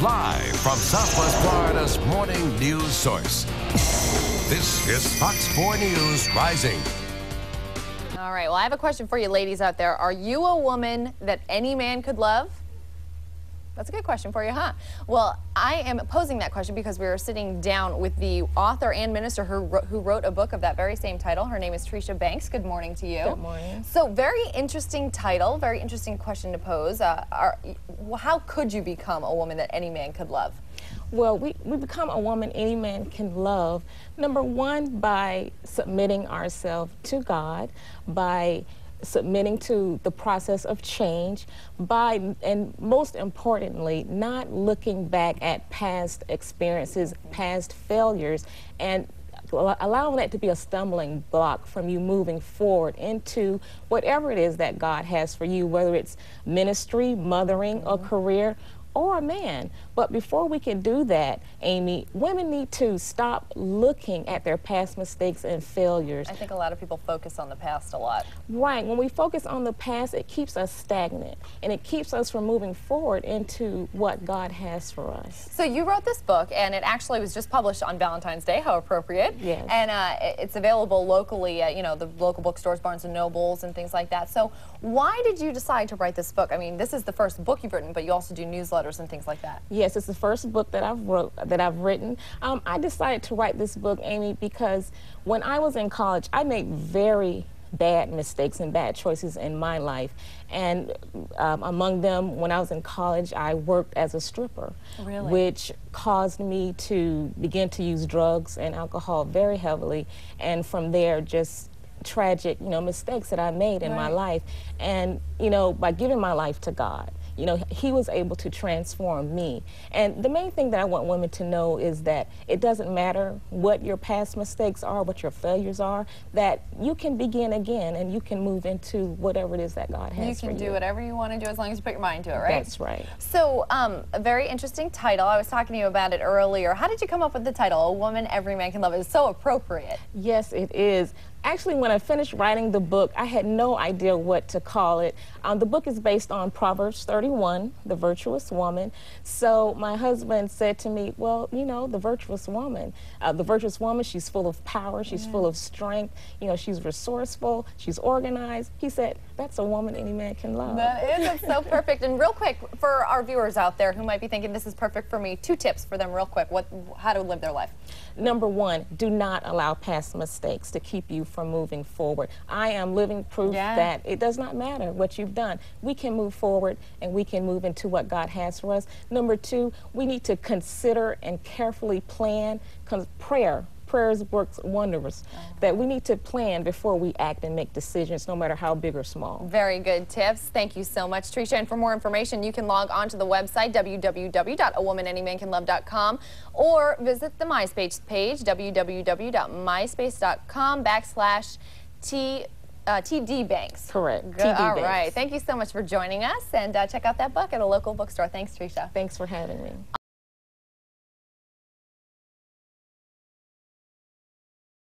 Live from Southwest Florida's morning news source. This is Fox 4 News Rising. All right, well, I have a question for you ladies out there. Are you a woman that any man could love? That's a good question for you, huh? Well, I am posing that question because we were sitting down with the author and minister who wrote a book of that very same title. Her name is Trisha Banks. Good morning to you. Good morning. So, very interesting title, very interesting question to pose. How could you become a woman that any man could love? Well, we become a woman any man can love, number one, by submitting ourselves to God, by submitting to the process of change, and most importantly, not looking back at past experiences, past failures, and allowing that to be a stumbling block from you moving forward into whatever it is that God has for you, whether it's ministry, mothering, a career, or a man. But before we can do that, Amy, women need to stop looking at their past mistakes and failures. I think a lot of people focus on the past a lot. Right. When we focus on the past, it keeps us stagnant, and it keeps us from moving forward into what God has for us. So you wrote this book, and it actually was just published on Valentine's Day. How appropriate. Yes. And it's available locally at, the local bookstores, Barnes & Nobles, and things like that. So why did you decide to write this book? I mean, this is the first book you've written, but you also do newsletters and things like that. Yes, it's the first book that I've written. I decided to write this book, Amy, because when I was in college, I made very bad mistakes and bad choices in my life. And among them, when I was in college, I worked as a stripper, really? Which caused me to begin to use drugs and alcohol very heavily. And from there, just tragic, mistakes that I made in my life. And, by giving my life to God, He was able to transform me. And the main thing that I want women to know is that it doesn't matter what your past mistakes are, what your failures are, that you can begin again and you can move into whatever it is that God has for you. You can do whatever you want to do as long as you put your mind to it, right? That's right. So, a very interesting title. I was talking to you about it earlier. How did you come up with the title, A Woman Every Man Can Love? It's so appropriate. Yes, it is. Actually, when I finished writing the book, I had no idea what to call it. The book is based on Proverbs 31, the virtuous woman. So my husband said to me, well, the virtuous woman, she's full of power, she's full of strength, she's resourceful, she's organized. He said, that's a woman any man can love. That is, it's so perfect. And real quick, for our viewers out there who might be thinking this is perfect for me, 2 tips for them real quick, how to live their life. Number one, do not allow past mistakes to keep you from moving forward. I am living proof that it does not matter what you've done. We can move forward and we can move into what God has for us. Number 2, we need to consider and carefully plan, because prayer works wonders, that we need to plan before we act and make decisions, no matter how big or small. Very good tips. Thank you so much, Trisha. And for more information, you can log on to the website, www.awomananyman.com, or visit the MySpace page, www.myspace.com/TD Banks. Correct. Good. All right. Thank you so much for joining us, and check out that book at a local bookstore. Thanks, Trisha. Thanks for having me.